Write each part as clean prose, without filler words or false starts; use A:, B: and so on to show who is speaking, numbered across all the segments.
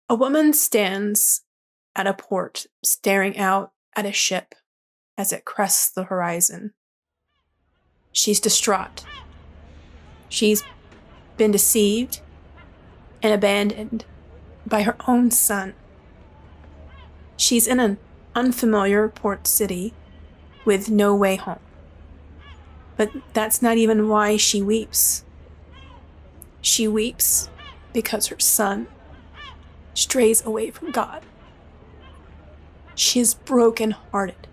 A: A woman stands at a port, staring out at a ship as it crests the horizon. She's distraught. She's been deceived and abandoned by her own son. She's in an unfamiliar port city with no way home. But that's not even why she weeps. She weeps because her son strays away from God. She is brokenhearted,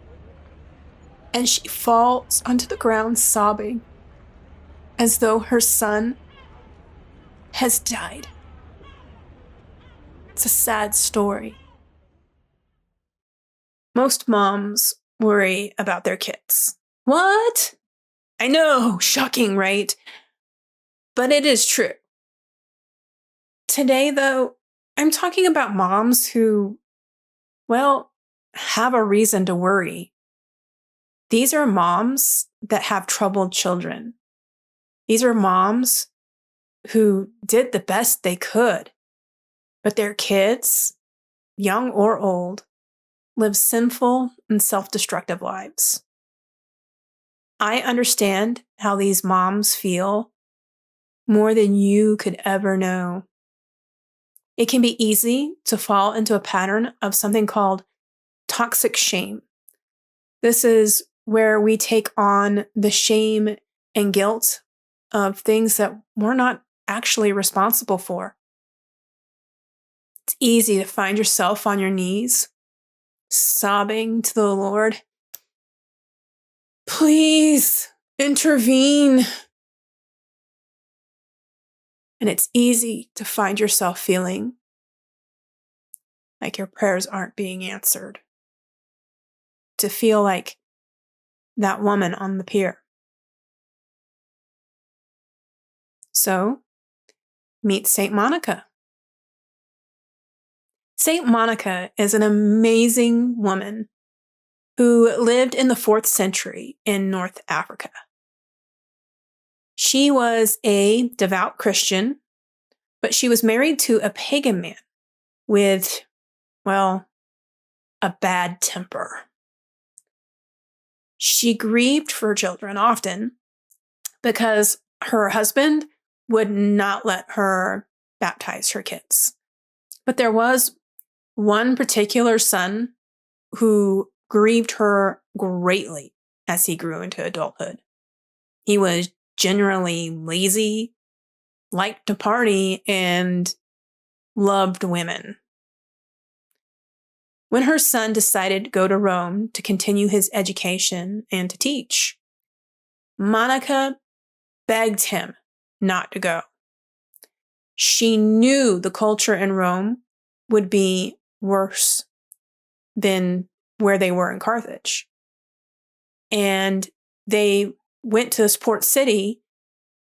A: and she falls onto the ground sobbing as though her son has died. It's a sad story. Most moms worry about their kids. What? I know, shocking, right? But it is true. Today, though, I'm talking about moms who, well, have a reason to worry. These are moms that have troubled children. These are moms who did the best they could, but their kids, young or old, live sinful and self-destructive lives. I understand how these moms feel more than you could ever know. It can be easy to fall into a pattern of something called toxic shame. This is where we take on the shame and guilt of things that we're not actually responsible for. It's easy to find yourself on your knees, sobbing to the Lord, "Please intervene." And it's easy to find yourself feeling like your prayers aren't being answered. To feel like that woman on the pier. So, meet Saint Monica. Saint Monica is an amazing woman who lived in the 4th century in North Africa. She was a devout Christian, but she was married to a pagan man with, well, a bad temper. She grieved for her children often because her husband would not let her baptize her kids. But there was one particular son who grieved her greatly as he grew into adulthood. He was generally lazy, liked to party, and loved women. When her son decided to go to Rome to continue his education and to teach, Monica begged him not to go. She knew the culture in Rome would be worse than where they were in Carthage. And they went to this port city,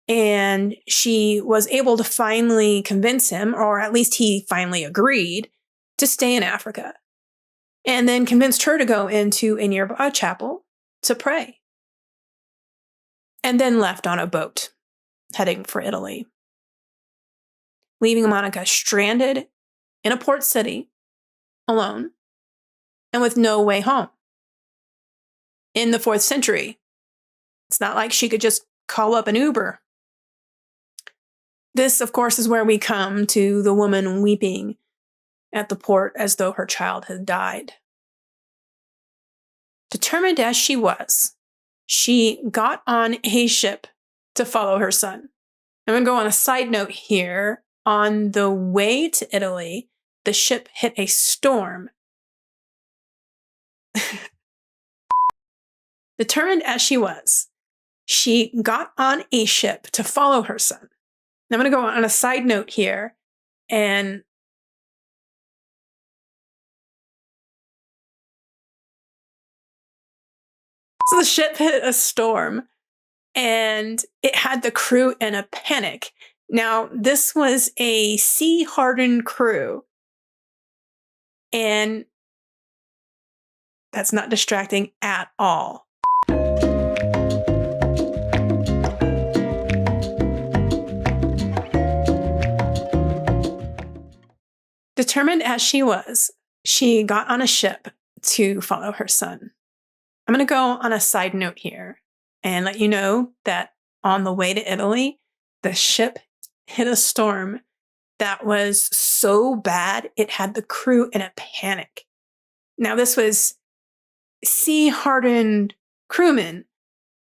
A: and she was able to finally convince him, or at least he finally agreed, to stay in Africa. And then convinced her to go into a nearby chapel to pray. And then left on a boat, heading for Italy. Leaving Monica stranded in a port city, alone, and with no way home. In the 4th century, it's not like she could just call up an Uber. This, of course, is where we come to the woman weeping at the port as though her child had died. Determined as she was, she got on a ship to follow her son. I'm going to go on a side note here. On the way to Italy, the ship hit a storm. Determined as she was, she got on a ship to follow her son. Now I'm going to go on a side note here, and so the ship hit a storm, and it had the crew in a panic. Now, this was a sea-hardened crew, and that's not distracting at all. Determined as she was, she got on a ship to follow her son. I'm going to go on a side note here and let you know that on the way to Italy, the ship hit a storm that was so bad it had the crew in a panic. Now, this was sea-hardened crewmen,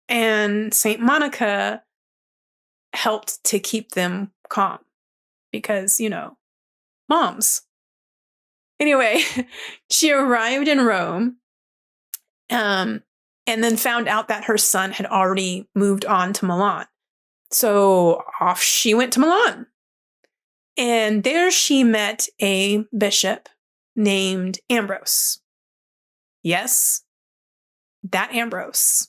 A: and St. Monica helped to keep them calm because, moms. Anyway, she arrived in Rome and then found out that her son had already moved on to Milan. So off she went to Milan. And there she met a bishop named Ambrose. Yes, that Ambrose.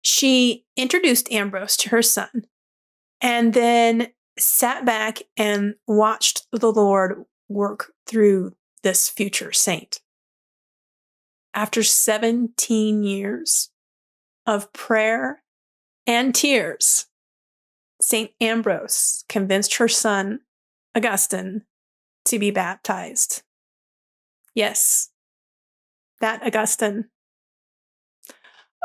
A: She introduced Ambrose to her son and then sat back and watched the Lord work through this future saint. After 17 years of prayer and tears, St. Ambrose convinced her son, Augustine, to be baptized. Yes, that Augustine.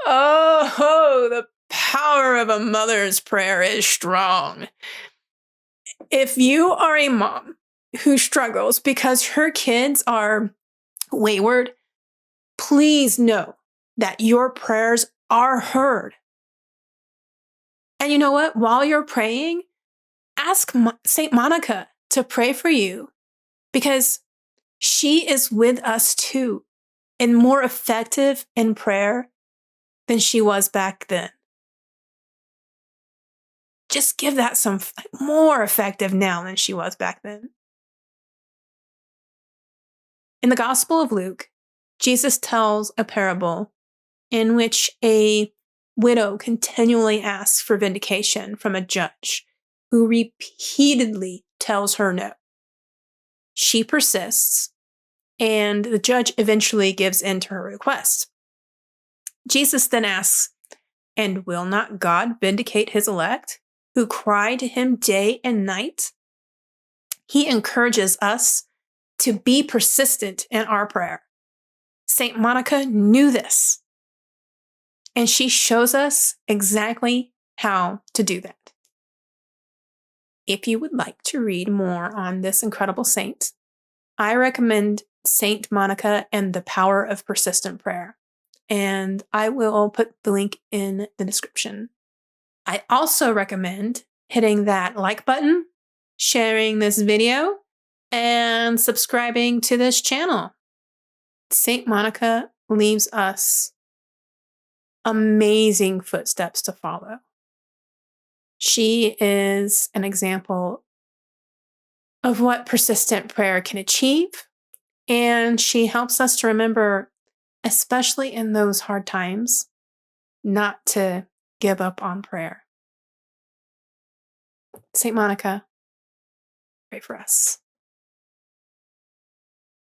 A: Oh, the power of a mother's prayer is strong. If you are a mom who struggles because her kids are wayward, please know that your prayers are heard. And you know what? While you're praying, ask St. Monica to pray for you because she is with us too and more effective in prayer than she was back then. Just give that some more effective now than she was back then. In the Gospel of Luke, Jesus tells a parable in which a widow continually asks for vindication from a judge who repeatedly tells her no. She persists, and the judge eventually gives in to her request. Jesus then asks, "And will not God vindicate his elect, who cry to him day and night?" He encourages us to be persistent in our prayer. St. Monica knew this, and she shows us exactly how to do that. If you would like to read more on this incredible saint, I recommend St. Monica and the Power of Persistent Prayer, and I will put the link in the description. I also recommend hitting that like button, sharing this video, and subscribing to this channel. St. Monica leaves us amazing footsteps to follow. She is an example of what persistent prayer can achieve, and she helps us to remember, especially in those hard times, not to give up on prayer. St. Monica, pray for us.